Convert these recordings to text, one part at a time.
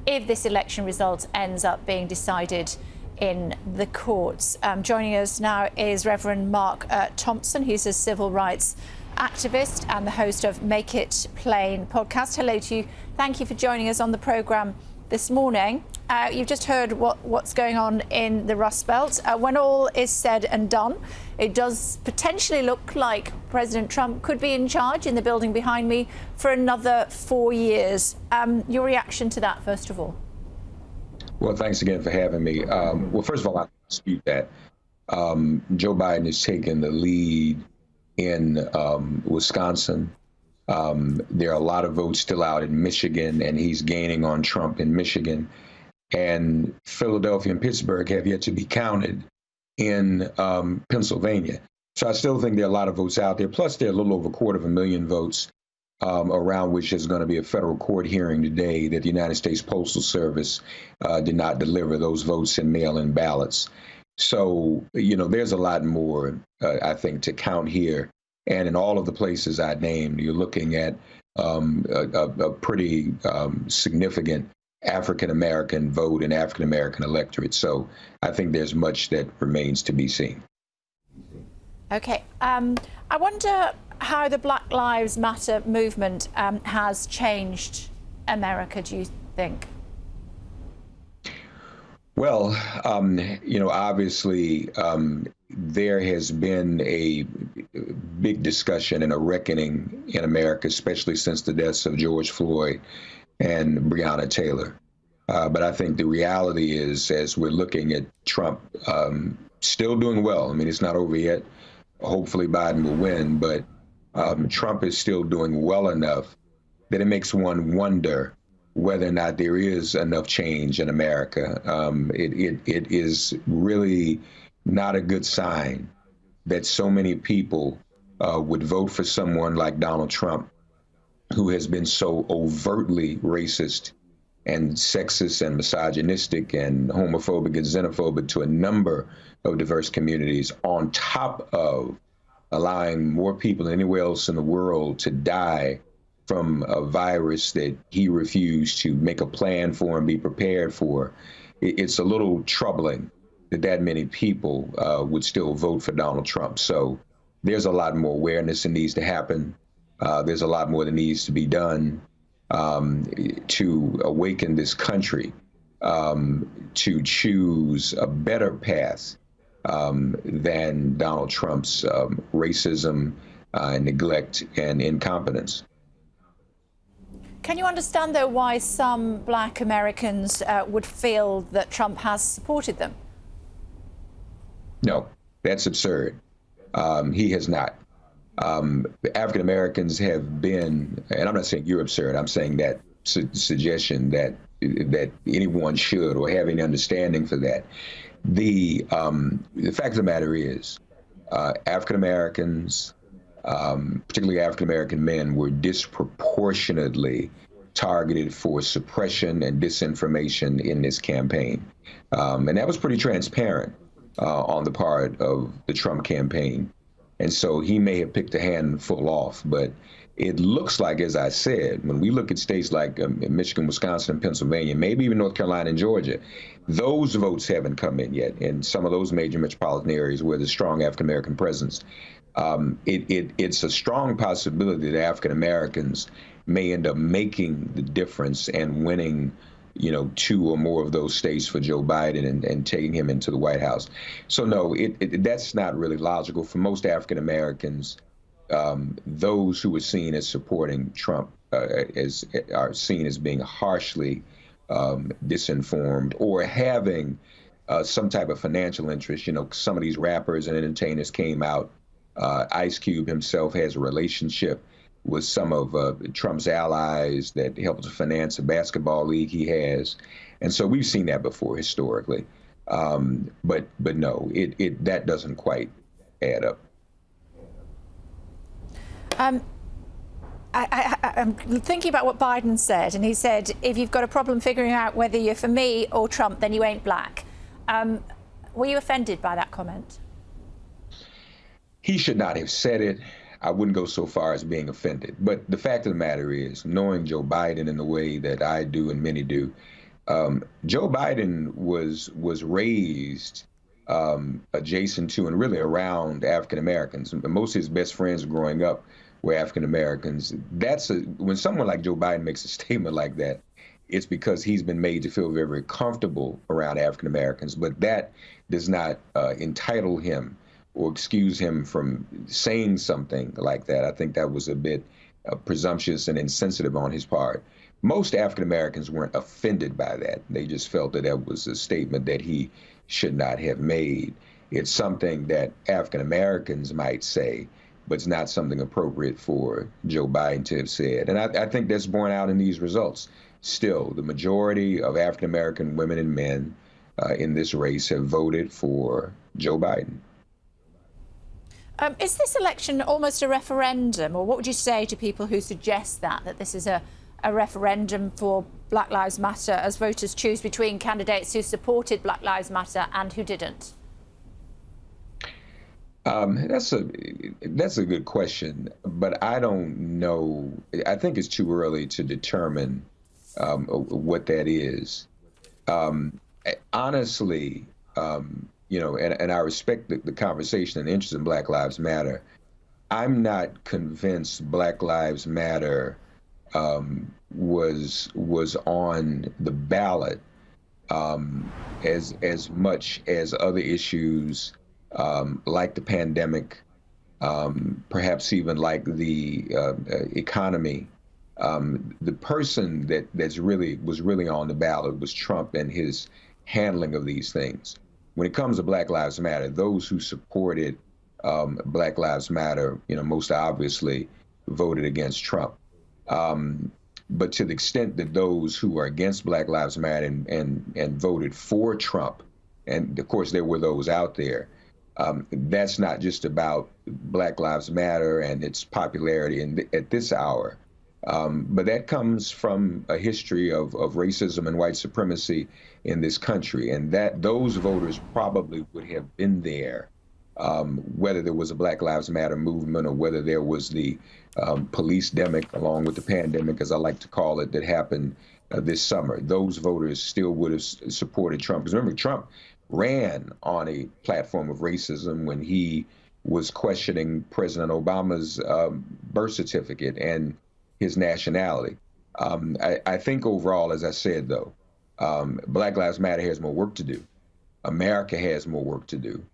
if this election result ends up being decided in the courts. Joining us now is Reverend Mark Thompson. He's a civil rights activist and the host of Make It Plain podcast. Hello to you. Thank you for joining us on the programme this morning. You've just heard what's going on in the Rust Belt. When all is said and done, it does potentially look like President Trump could be in charge in the building behind me for another 4 years. Your reaction to that, first of all? Well, thanks again for having me. Well, first of all, I dispute that. Joe Biden has taken the lead in Wisconsin. There are a lot of votes still out in Michigan, and he's gaining on Trump in Michigan. And Philadelphia and Pittsburgh have yet to be counted in Pennsylvania. So I still think there are a lot of votes out there. Plus, there are a little over 250,000 votes around which there's going to be a federal court hearing today that the United States Postal Service did not deliver those votes in mail-in ballots. So, you know, there's a lot more, I think, to count here. And in all of the places I named, you're looking at a pretty significant African-American vote and African-American electorate. So I think there's much that remains to be seen. OK. I wonder how the Black Lives Matter movement has changed America, do you think? Well, you know, obviously, there has been a big discussion and a reckoning in America, especially since the deaths of George Floyd and Breonna Taylor. But I think the reality is, as we're looking at Trump still doing well, I mean, it's not over yet. Hopefully Biden will win, but Trump is still doing well enough that it makes one wonder whether or not there is enough change in America. It is really not a good sign that so many people would vote for someone like Donald Trump, who has been so overtly racist and sexist and misogynistic and homophobic and xenophobic to a number of diverse communities, on top of allowing more people than anywhere else in the world to die from a virus that he refused to make a plan for and be prepared for. It's a little troubling that many people would still vote for Donald Trump. So there's a lot more awareness that needs to happen. There's a lot more that needs to be done to awaken this country to choose a better path than Donald Trump's racism, neglect, and incompetence. Can you understand, though, why some Black Americans would feel that Trump has supported them? No, that's absurd. He has not. African Americans have been, and I'm not saying you're absurd, I'm saying that suggestion that anyone should or have any understanding for that. The fact of the matter is, African Americans, particularly African American men, were disproportionately targeted for suppression and disinformation in this campaign. And that was pretty transparent on the part of the Trump campaign. And so he may have picked a handful off, but it looks like, as I said, when we look at states like Michigan, Wisconsin, and Pennsylvania, maybe even North Carolina and Georgia, those votes haven't come in yet. In some of those major metropolitan areas where there's strong African-American presence, it's a strong possibility that African Americans may end up making the difference and winning, you know, 2 or more of those states for Joe Biden and taking him into the White House. So no, that's not really logical. For most African Americans, those who are seen as supporting Trump are seen as being harshly disinformed or having some type of financial interest. You know, some of these rappers and entertainers came out. Ice Cube himself has a relationship with some of Trump's allies that helped to finance a basketball league he has. And so we've seen that before historically. But no, that doesn't quite add up. I'm thinking about what Biden said, and he said, if you've got a problem figuring out whether you're for me or Trump, then you ain't black. Were you offended by that comment? He should not have said it. I wouldn't go so far as being offended. But the fact of the matter is, knowing Joe Biden in the way that I do and many do, Joe Biden was raised adjacent to and really around African Americans. Most of his best friends growing up were African Americans. When someone like Joe Biden makes a statement like that, it's because he's been made to feel very, very comfortable around African Americans. But that does not entitle him or excuse him from saying something like that. I think that was a bit presumptuous and insensitive on his part. Most African Americans weren't offended by that. They just felt that that was a statement that he should not have made. It's something that African Americans might say, but it's not something appropriate for Joe Biden to have said. And I think that's borne out in these results. Still, the majority of African American women and men in this race have voted for Joe Biden. Is this election almost a referendum, or what would you say to people who suggest that this is a referendum for Black Lives Matter as voters choose between candidates who supported Black Lives Matter and who didn't? That's a good question, but I don't know. I think it's too early to determine what that is. Honestly, and I respect the conversation and interest in Black Lives Matter. I'm not convinced Black Lives Matter was on the ballot as much as other issues like the pandemic, perhaps even like the economy. The person that was really on the ballot was Trump and his handling of these things. When it comes to Black Lives Matter, those who supported Black Lives Matter, most obviously voted against Trump. But to the extent that those who are against Black Lives Matter and voted for Trump, and of course there were those out there, that's not just about Black Lives Matter and its popularity at this hour. But that comes from a history of racism and white supremacy in this country, and that those voters probably would have been there, whether there was a Black Lives Matter movement or whether there was the police-demic, along with the pandemic, as I like to call it, that happened this summer. Those voters still would have supported Trump. Because remember, Trump ran on a platform of racism when he was questioning President Obama's birth certificate and his nationality. I think overall, as I said, though, Black Lives Matter has more work to do. America has more work to do.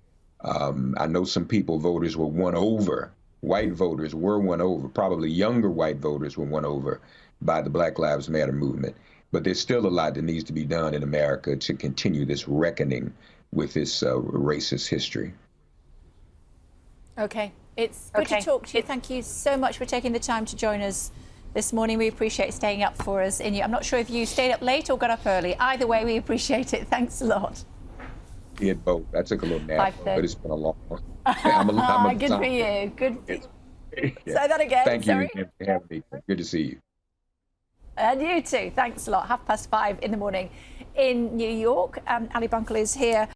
I know some voters were won over. White voters were won over. Probably younger white voters were won over by the Black Lives Matter movement. But there's still a lot that needs to be done in America to continue this reckoning with this racist history. Okay. It's good to talk to you. Thank you so much for taking the time to join us this morning. We appreciate staying up for us. I'm not sure if you stayed up late or got up early. Either way, we appreciate it. Thanks a lot. Did both. I took a little nap, but it's been a long one. Good for you. Good. Yeah. Say that again. Thank you Sorry. again for having me. Good to see you. And you too. Thanks a lot. 5:30 in the morning in New York. Ali Bunkle is here.